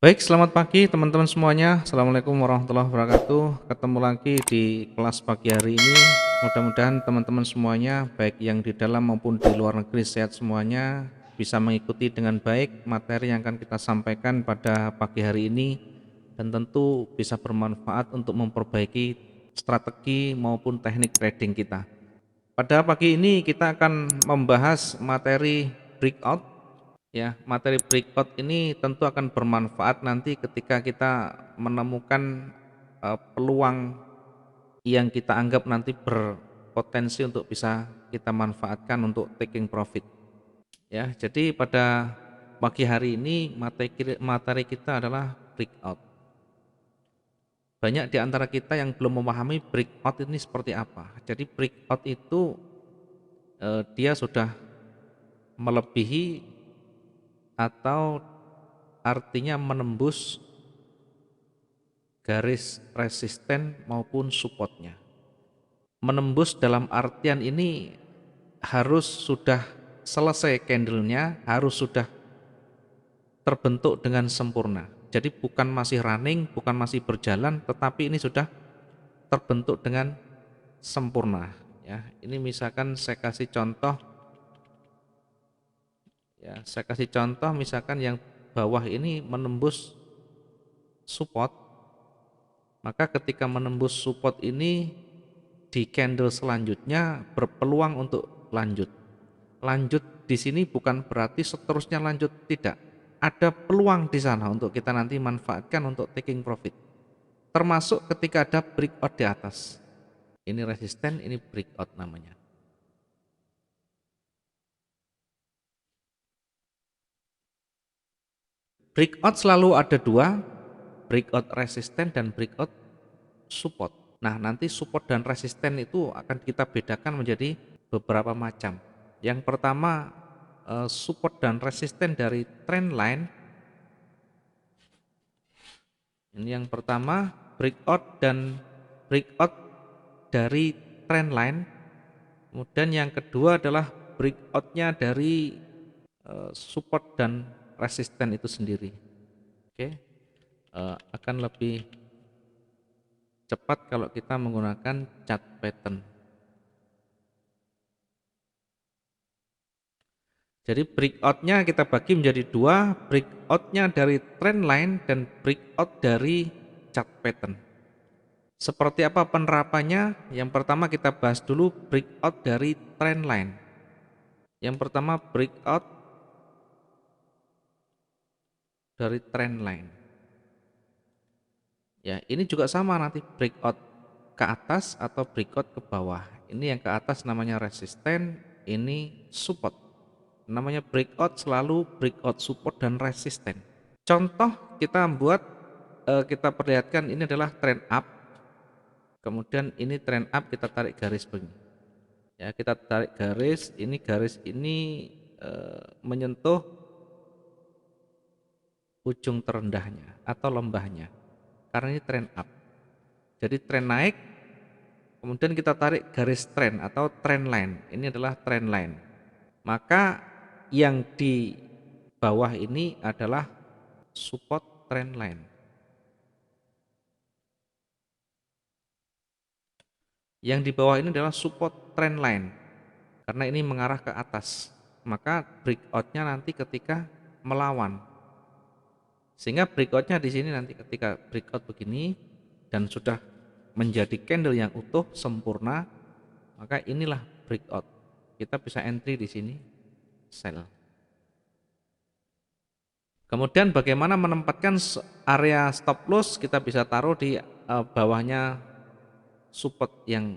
Baik, selamat pagi teman-teman semuanya. Assalamualaikum warahmatullahi wabarakatuh. Ketemu lagi di kelas pagi hari ini. Mudah-mudahan teman-teman semuanya, baik yang di dalam maupun di luar negeri, sehat semuanya, bisa mengikuti dengan baik materi yang akan kita sampaikan pada pagi hari ini, dan tentu bisa bermanfaat untuk memperbaiki strategi maupun teknik trading kita. Pada pagi ini kita akan membahas materi breakout. Ya, materi breakout ini tentu akan bermanfaat nanti ketika kita menemukan peluang yang kita anggap nanti berpotensi untuk bisa kita manfaatkan untuk taking profit. Ya, jadi pada pagi hari ini materi kita adalah breakout. Banyak di antara kita yang belum memahami breakout ini seperti apa. Jadi breakout itu dia sudah melebihi atau artinya menembus garis resisten maupun supportnya. Menembus dalam artian ini harus sudah selesai candlenya, harus sudah terbentuk dengan sempurna. Jadi bukan masih running, bukan masih berjalan, tetapi ini sudah terbentuk dengan sempurna. Ya, ini misalkan saya kasih contoh. Ya, saya kasih contoh misalkan yang bawah ini menembus support, maka ketika menembus support ini di candle selanjutnya berpeluang untuk lanjut. Lanjut di sini bukan berarti seterusnya lanjut, tidak. Ada peluang di sana untuk kita nanti manfaatkan untuk taking profit. Termasuk ketika ada breakout di atas. Ini resisten, ini breakout namanya. Breakout selalu ada dua, breakout resisten dan breakout support. Nah, nanti support dan resisten itu akan kita bedakan menjadi beberapa macam. Yang pertama, support dan resisten dari trend line. Ini yang pertama, breakout dan breakout dari trend line. Kemudian yang kedua adalah breakoutnya dari support dan resisten itu sendiri. Oke, akan lebih cepat kalau kita menggunakan chart pattern. Jadi breakoutnya kita bagi menjadi dua, breakoutnya dari trend line dan breakout dari chart pattern. Seperti apa penerapannya? Yang pertama kita bahas dulu breakout dari trend line. Yang pertama breakout dari trend line. Ya, ini juga sama nanti breakout ke atas atau breakout ke bawah. Ini yang ke atas namanya resisten, ini support. Namanya breakout selalu breakout support dan resisten. Contoh kita buat kita perlihatkan ini adalah trend up. Kemudian ini trend up kita tarik garis begini. Ya, kita tarik garis ini menyentuh ujung terendahnya atau lembahnya. Karena ini trend up. Jadi trend naik, kemudian kita tarik garis trend atau trend line. Ini adalah trend line. Maka yang di bawah ini adalah support trend line. Yang di bawah ini adalah support trend line. Karena ini mengarah ke atas. Maka breakoutnya nanti ketika melawan. Sehingga breakoutnya di sini nanti ketika breakout begini dan sudah menjadi candle yang utuh sempurna, maka inilah breakout. Kita bisa entry di sini, sell. Kemudian bagaimana menempatkan area stop loss? Kita bisa taruh di bawahnya support yang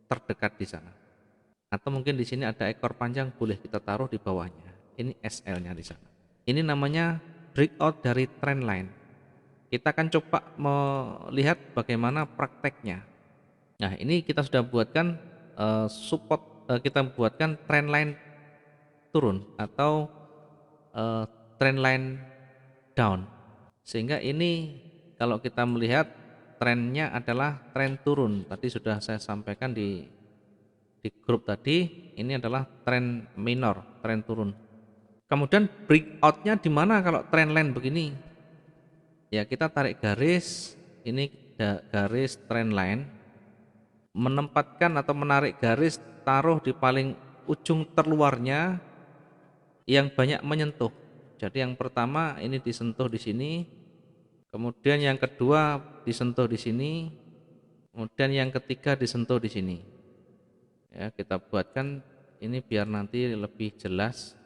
terdekat di sana. Atau mungkin di sini ada ekor panjang, boleh kita taruh di bawahnya. Ini SL-nya di sana. Ini namanya breakout dari trend line. Kita akan coba melihat bagaimana prakteknya. Nah, ini kita sudah buatkan kita buatkan trend line turun atau trend line down. Sehingga ini kalau kita melihat trennya adalah tren turun. Tadi sudah saya sampaikan di grup tadi, ini adalah tren minor, tren turun. Kemudian breakoutnya di mana kalau trend line begini? Ya, kita tarik garis, ini garis trend line, menempatkan atau menarik garis, taruh di paling ujung terluarnya yang banyak menyentuh. Jadi yang pertama ini disentuh di sini, kemudian yang kedua disentuh di sini, kemudian yang ketiga disentuh di sini. Ya, kita buatkan ini biar nanti lebih jelas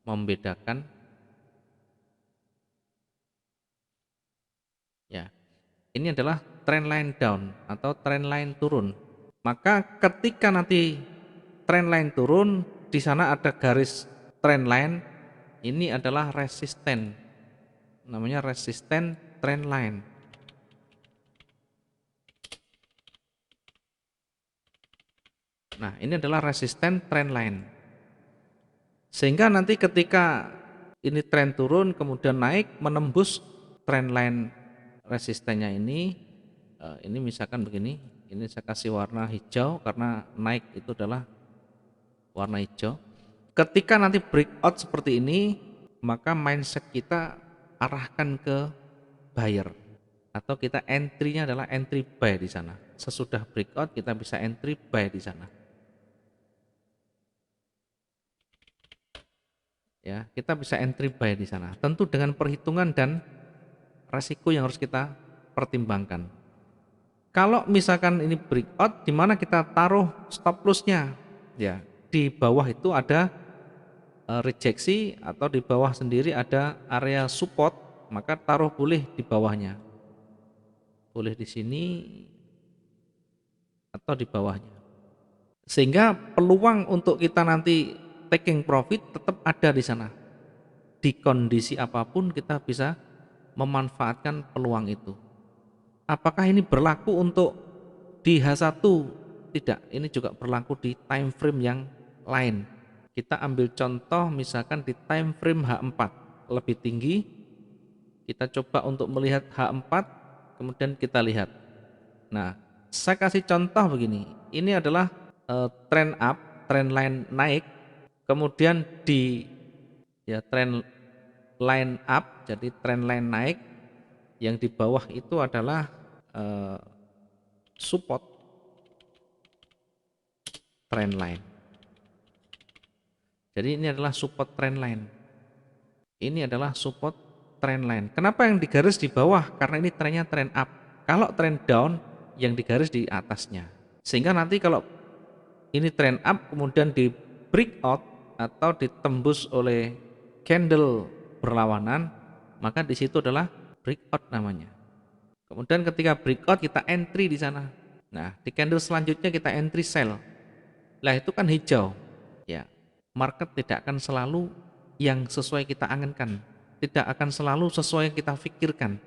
membedakan. Ya, ini adalah trend line down atau trend line turun. Maka ketika nanti trend line turun, di sana ada garis trend line, ini adalah resisten. Namanya resisten trend line. Nah, ini adalah resisten trend line. Sehingga nanti ketika ini trend turun kemudian naik menembus trend line resistennya ini misalkan begini, ini saya kasih warna hijau karena naik itu adalah warna hijau. Ketika nanti breakout seperti ini, maka mindset kita arahkan ke buyer atau kita entry-nya adalah entry buy di sana. Sesudah breakout kita bisa entry buy di sana. Ya, kita bisa entry buy di sana. Tentu dengan perhitungan dan resiko yang harus kita pertimbangkan. Kalau misalkan ini breakout, di mana kita taruh stop loss-nya? Ya, di bawah itu ada rejeksi atau di bawah sendiri ada area support, maka taruh boleh di bawahnya. Boleh di sini atau di bawahnya. Sehingga peluang untuk kita nanti taking profit tetap ada di sana. Di kondisi apapun kita bisa memanfaatkan peluang itu. Apakah ini berlaku untuk di H1? Tidak, ini juga berlaku di time frame yang lain. Kita ambil contoh misalkan di time frame H4 lebih tinggi, kita coba untuk melihat H4, kemudian kita lihat. Nah, saya kasih contoh begini, ini adalah trend up, trend line naik, kemudian di trend line up, jadi trend line naik, yang di bawah itu adalah support trend line. Jadi ini adalah support trend line. Ini adalah support trend line. Kenapa yang digaris di bawah? Karena ini trennya trend up. Kalau trend down, yang digaris di atasnya. Sehingga nanti kalau ini trend up kemudian di breakout atau ditembus oleh candle berlawanan, maka di situ adalah breakout namanya. Kemudian ketika breakout kita entry di sana. Nah, di candle selanjutnya kita entry sell. Lah itu kan hijau. Ya, market tidak akan selalu yang sesuai kita angankan, tidak akan selalu sesuai yang kita pikirkan.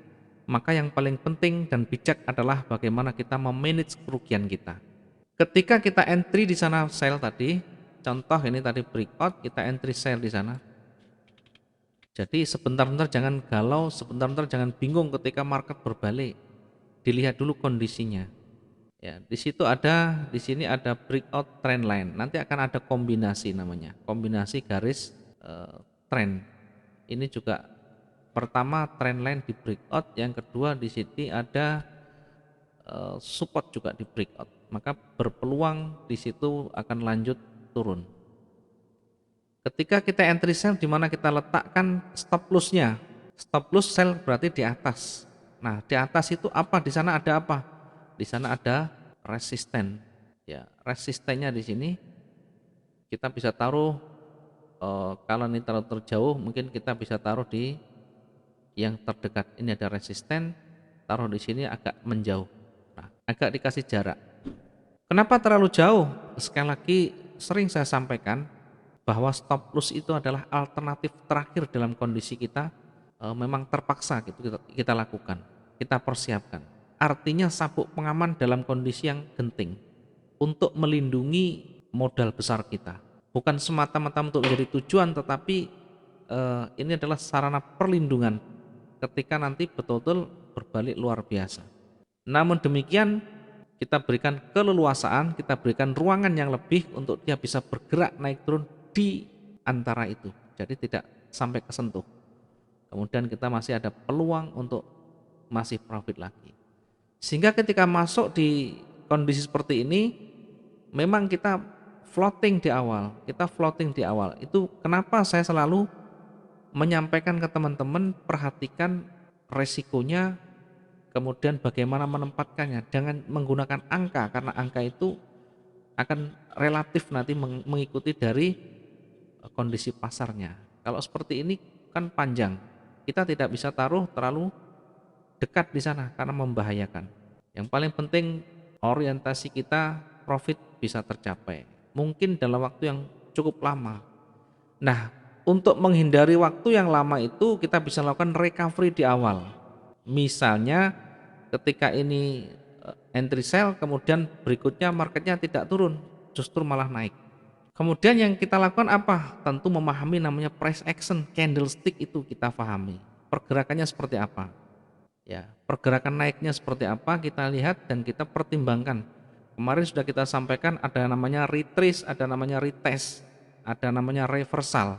Maka yang paling penting dan bijak adalah bagaimana kita memanage kerugian kita. Ketika kita entry di sana sell tadi, contoh ini tadi breakout, kita entry sell di sana. Jadi sebentar-bentar jangan galau, sebentar-bentar jangan bingung ketika market berbalik. Dilihat dulu kondisinya. Ya, di sini ada breakout trend line. Nanti akan ada kombinasi namanya, kombinasi garis trend. Ini juga pertama trend line di breakout, yang kedua di sini ada support juga di breakout. Maka berpeluang di situ akan lanjut turun. Ketika kita entry sell, di mana kita letakkan stop loss-nya? Stop loss sell berarti di atas. Nah, di atas itu apa? Di sana ada apa? Di sana ada resisten. Ya, resistennya di sini kita bisa taruh kalau ini terlalu terjauh mungkin kita bisa taruh di yang terdekat. Ini ada resisten, taruh di sini agak menjauh. Nah, agak dikasih jarak. Kenapa terlalu jauh? Sekali lagi sering saya sampaikan bahwa stop loss itu adalah alternatif terakhir dalam kondisi kita memang terpaksa gitu kita lakukan, kita persiapkan. Artinya sabuk pengaman dalam kondisi yang genting untuk melindungi modal besar kita. Bukan semata-mata untuk menjadi tujuan, tetapi ini adalah sarana perlindungan ketika nanti betul-betul berbalik luar biasa. Namun demikian kita berikan keleluasaan, kita berikan ruangan yang lebih untuk dia bisa bergerak naik turun di antara itu. Jadi tidak sampai kesentuh. kemudian kita masih ada peluang untuk masih profit lagi. Sehingga ketika masuk di kondisi seperti ini, memang kita floating di awal, Itu kenapa saya selalu menyampaikan ke teman-teman, perhatikan resikonya, kemudian bagaimana menempatkannya. Jangan menggunakan angka, karena angka itu akan relatif nanti mengikuti dari kondisi pasarnya. Kalau seperti ini kan panjang, kita tidak bisa taruh terlalu dekat di sana karena membahayakan. Yang paling penting orientasi kita profit bisa tercapai. Mungkin dalam waktu yang cukup lama. Nah, untuk menghindari waktu yang lama itu kita bisa lakukan recovery di awal. Misalnya ketika ini entry sell, kemudian berikutnya marketnya tidak turun, justru malah naik. Kemudian yang kita lakukan apa? Tentu memahami namanya price action, candlestick itu kita pahami. Pergerakannya seperti apa? Ya, pergerakan naiknya seperti apa kita lihat dan kita pertimbangkan. Kemarin sudah kita sampaikan ada namanya retrace, ada namanya retest, ada namanya reversal.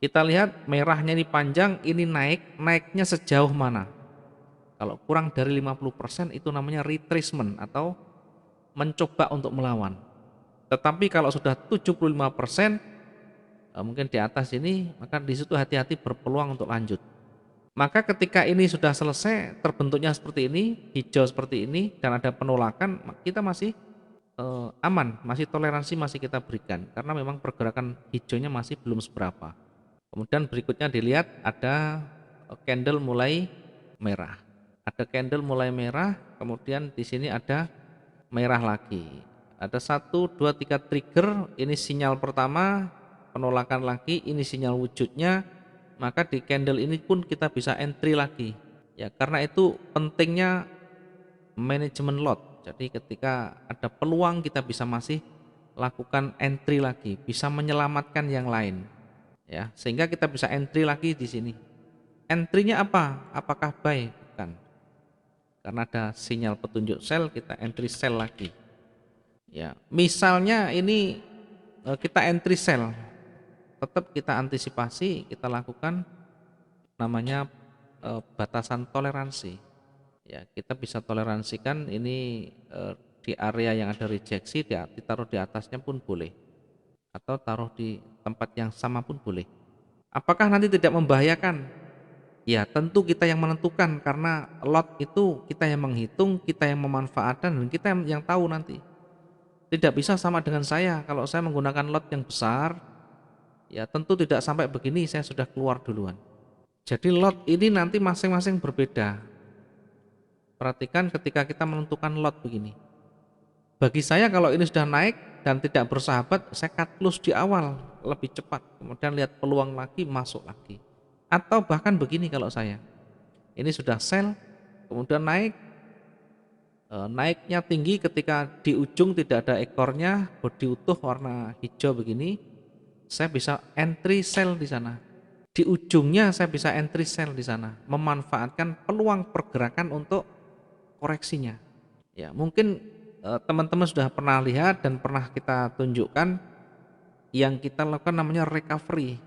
Kita lihat merahnya ini panjang, ini naiknya sejauh mana. Kalau kurang dari 50% itu namanya retracement atau mencoba untuk melawan. Tetapi kalau sudah 75%, mungkin di atas ini, maka di situ hati-hati, berpeluang untuk lanjut. Maka ketika ini sudah selesai, terbentuknya seperti ini, hijau seperti ini, dan ada penolakan, kita masih aman, masih toleransi masih kita berikan, karena memang pergerakan hijaunya masih belum seberapa. Kemudian berikutnya dilihat ada candle mulai merah, kemudian di sini ada merah lagi. Ada 1, 2, 3 trigger, ini sinyal pertama, penolakan lagi, ini sinyal wujudnya. Maka di candle ini pun kita bisa entry lagi. Ya, karena itu pentingnya manajemen lot. Jadi ketika ada peluang kita bisa masih lakukan entry lagi, bisa menyelamatkan yang lain. Ya, sehingga kita bisa entry lagi di sini. Entry-nya apa? Apakah buy? Bukan. Karena ada sinyal petunjuk sell, kita entry sell lagi. Ya, misalnya ini kita entry sell, tetap kita antisipasi, kita lakukan namanya batasan toleransi. Ya, kita bisa toleransikan ini di area yang ada rejeksi, ditaruh di atasnya pun boleh, atau taruh di tempat yang sama pun boleh. Apakah nanti tidak membahayakan? Ya, tentu kita yang menentukan, karena lot itu kita yang menghitung, kita yang memanfaatkan, dan kita yang tahu nanti. Tidak bisa sama dengan saya. Kalau saya menggunakan lot yang besar, ya tentu tidak sampai begini, saya sudah keluar duluan. Jadi lot ini nanti masing-masing berbeda. Perhatikan ketika kita menentukan lot begini. Bagi saya kalau ini sudah naik dan tidak bersahabat, saya cut loss di awal lebih cepat. Kemudian lihat peluang lagi, masuk lagi. Atau bahkan begini kalau saya. Ini sudah sell, kemudian naiknya tinggi, ketika di ujung tidak ada ekornya, bodi utuh warna hijau begini, saya bisa entry sell di sana. Di ujungnya saya bisa entry sell di sana, memanfaatkan peluang pergerakan untuk koreksinya. Ya, mungkin teman-teman sudah pernah lihat dan pernah kita tunjukkan yang kita lakukan namanya recovery.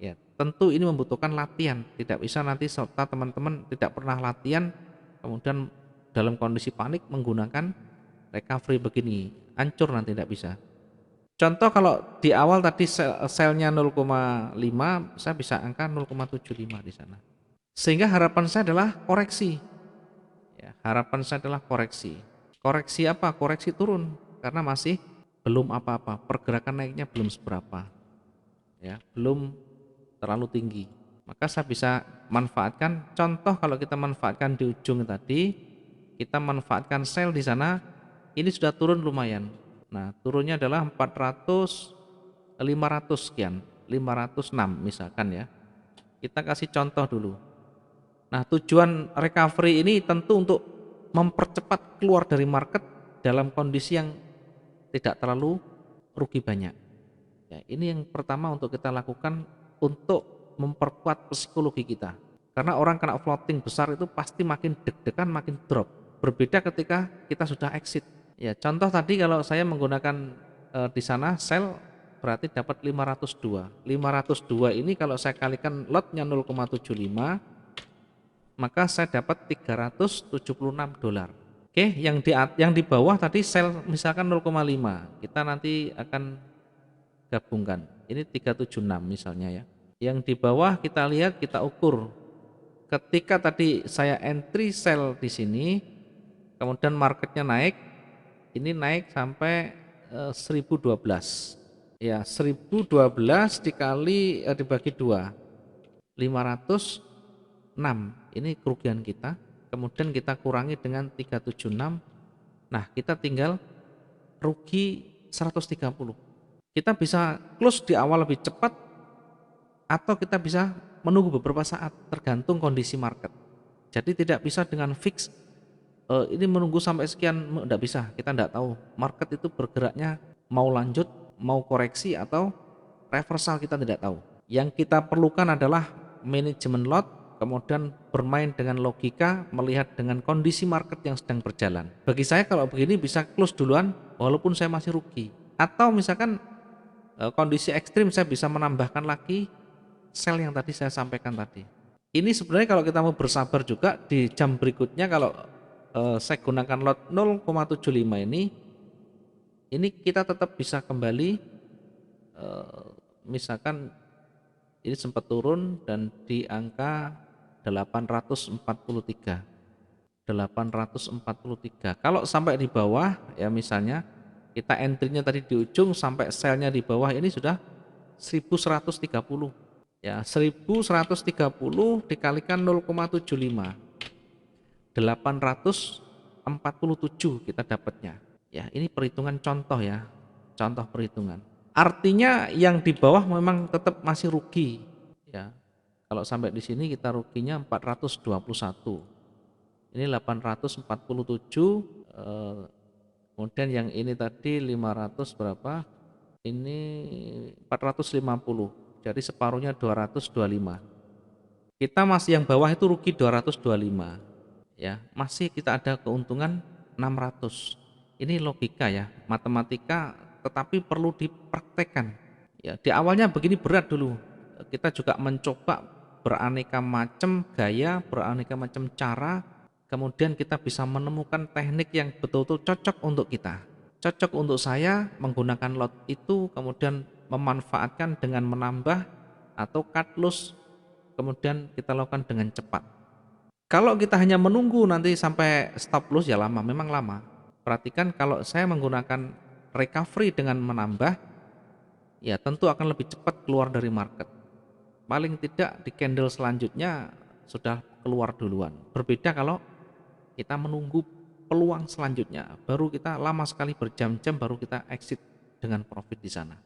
Ya, tentu ini membutuhkan latihan. Tidak bisa nanti serta teman-teman tidak pernah latihan kemudian dalam kondisi panik menggunakan recovery begini, hancur nanti, tidak bisa. Contoh kalau di awal tadi selnya 0,5, saya bisa angka 0,75 di sana. Sehingga harapan saya adalah koreksi. Ya, harapan saya adalah koreksi. Koreksi apa? Koreksi turun, karena masih belum apa-apa, pergerakan naiknya belum seberapa. Ya, belum terlalu tinggi. Maka saya bisa manfaatkan, contoh kalau kita manfaatkan di ujung tadi, kita manfaatkan sell di sana, ini sudah turun lumayan. Nah, turunnya adalah 400, 500 sekian, 506 misalkan ya. Kita kasih contoh dulu. Nah, tujuan recovery ini tentu untuk mempercepat keluar dari market dalam kondisi yang tidak terlalu rugi banyak. Ya, ini yang pertama untuk kita lakukan untuk memperkuat psikologi kita. Karena orang kena floating besar itu pasti makin deg-degan, makin drop. Berbeda ketika kita sudah exit. Ya, contoh tadi kalau saya menggunakan di sana sell berarti dapat 502. 502 ini kalau saya kalikan lotnya 0,75, maka saya dapat 376 dolar. Oke, yang di bawah tadi sell misalkan 0,5. Kita nanti akan gabungkan. Ini 376 misalnya ya. Yang di bawah kita lihat, kita ukur. Ketika tadi saya entry sell di sini, kemudian marketnya naik, ini naik sampai 1012. Ya, 1012 dibagi 2, 506. Ini kerugian kita. Kemudian kita kurangi dengan 376. Nah, kita tinggal rugi 130. Kita bisa close di awal lebih cepat atau kita bisa menunggu beberapa saat tergantung kondisi market. Jadi tidak bisa dengan fix ini menunggu sampai sekian, tidak bisa. Kita tidak tahu market itu bergeraknya mau lanjut, mau koreksi atau reversal, kita tidak tahu. Yang kita perlukan adalah manajemen lot, kemudian bermain dengan logika, melihat dengan kondisi market yang sedang berjalan. Bagi saya kalau begini bisa close duluan walaupun saya masih rugi. Atau misalkan kondisi ekstrim saya bisa menambahkan lagi sell yang tadi saya sampaikan tadi. Ini sebenarnya kalau kita mau bersabar juga di jam berikutnya, kalau saya gunakan lot 0,75 ini kita tetap bisa kembali, misalkan ini sempat turun dan di angka 843. Kalau sampai di bawah ya, misalnya kita entry-nya tadi di ujung sampai sell-nya di bawah, ini sudah 1130. Ya, 1130 dikalikan 0,75. 847 kita dapatnya. Ya, ini perhitungan contoh ya. Contoh perhitungan. Artinya yang di bawah memang tetap masih rugi ya. Kalau sampai di sini kita ruginya 421. Ini 847, kemudian yang ini tadi 500 berapa? Ini 450. Jadi separuhnya 225. Kita masih yang bawah itu rugi 225. Ya, masih kita ada keuntungan 600. Ini logika ya, matematika, tetapi perlu dipraktekkan. Ya, di awalnya begini berat dulu. Kita juga mencoba beraneka macam gaya, beraneka macam cara, kemudian kita bisa menemukan teknik yang betul-betul cocok untuk kita. Cocok untuk saya menggunakan lot itu, kemudian memanfaatkan dengan menambah atau cut loss, kemudian kita lakukan dengan cepat. Kalau kita hanya menunggu nanti sampai stop loss ya lama, memang lama. Perhatikan kalau saya menggunakan recovery dengan menambah, ya tentu akan lebih cepat keluar dari market. Paling tidak di candle selanjutnya sudah keluar duluan. Berbeda kalau kita menunggu peluang selanjutnya, baru kita lama sekali berjam-jam baru kita exit dengan profit di sana.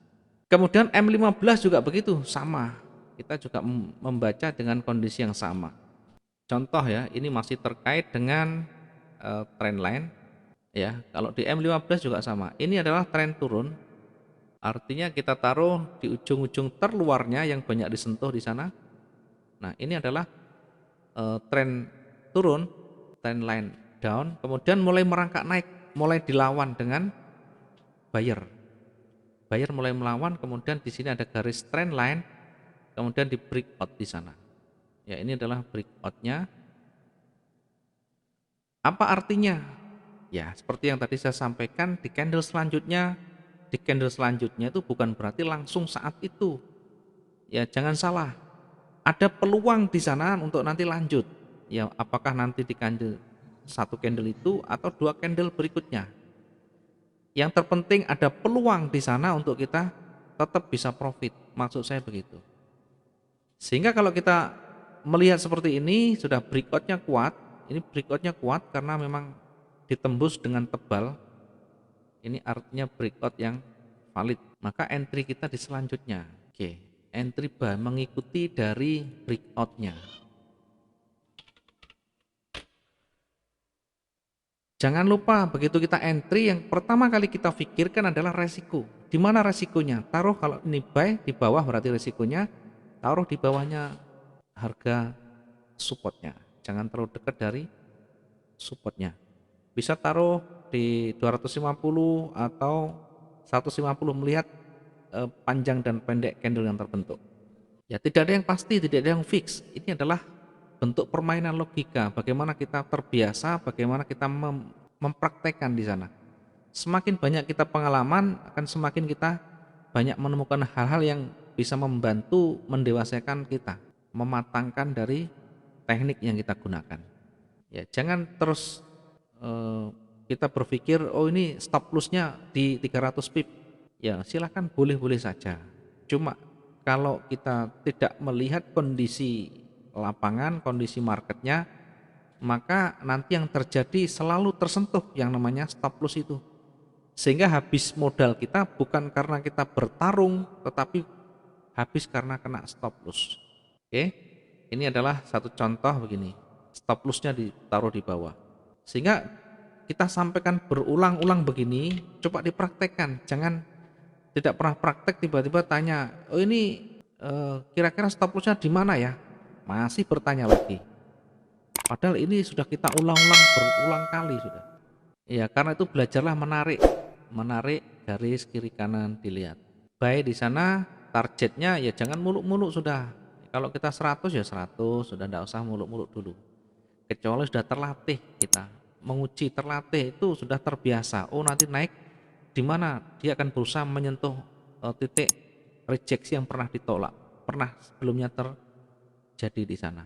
Kemudian M15 juga begitu, sama. Kita juga membaca dengan kondisi yang sama. Contoh ya, ini masih terkait dengan trend line ya. Kalau di M15 juga sama. Ini adalah tren turun. Artinya kita taruh di ujung-ujung terluarnya yang banyak disentuh di sana. Nah, ini adalah tren turun, trend line down, kemudian mulai merangkak naik, mulai dilawan dengan buyer. Buyer mulai melawan, kemudian di sini ada garis trend line, kemudian di breakout di sana. Ya, ini adalah breakoutnya. Apa artinya? Ya, seperti yang tadi saya sampaikan, di candle selanjutnya itu bukan berarti langsung saat itu. Ya, jangan salah. Ada peluang di sana untuk nanti lanjut. Ya, apakah nanti di candle satu candle itu atau dua candle berikutnya. Yang terpenting ada peluang di sana untuk kita tetap bisa profit. Maksud saya begitu. Sehingga kalau kita melihat seperti ini, sudah breakoutnya kuat. Ini breakoutnya kuat karena memang ditembus dengan tebal. Ini artinya breakout yang valid. Maka entry kita di selanjutnya. Oke, entry mengikuti dari breakoutnya. Jangan lupa begitu kita entry, yang pertama kali kita pikirkan adalah resiko. Di mana resikonya? Taruh kalau ini buy di bawah berarti resikonya taruh di bawahnya harga supportnya. Jangan terlalu dekat dari supportnya. Bisa taruh di 250 atau 150, melihat panjang dan pendek candle yang terbentuk. Ya tidak ada yang pasti, tidak ada yang fix. Ini adalah bentuk permainan logika, bagaimana kita terbiasa, bagaimana kita mempraktekkan di sana. Semakin banyak kita pengalaman, akan semakin kita banyak menemukan hal-hal yang bisa membantu mendewasakan kita, mematangkan dari teknik yang kita gunakan. Ya, jangan terus kita berpikir oh ini stop lossnya di 300 pip. Ya, silakan boleh-boleh saja. Cuma kalau kita tidak melihat kondisi lapangan, kondisi marketnya, maka nanti yang terjadi selalu tersentuh yang namanya stop loss itu. Sehingga habis modal kita bukan karena kita bertarung, tetapi habis karena kena stop loss. Oke, ini adalah satu contoh begini. Stop lossnya ditaruh di bawah. Sehingga kita sampaikan berulang-ulang begini, coba dipraktekkan. Jangan tidak pernah praktek tiba-tiba tanya, oh ini kira-kira stop lossnya di mana ya? Masih bertanya lagi. Padahal ini sudah kita ulang-ulang berulang kali sudah. Ya, karena itu belajarlah menarik garis kiri kanan dilihat. Baik di sana targetnya ya jangan muluk-muluk sudah. Kalau kita 100 ya 100, sudah tidak usah muluk-muluk dulu. Kecuali sudah terlatih kita menguji, terlatih itu sudah terbiasa. Oh nanti naik di mana dia akan berusaha menyentuh titik rejeksi yang pernah ditolak, pernah sebelumnya terjadi di sana.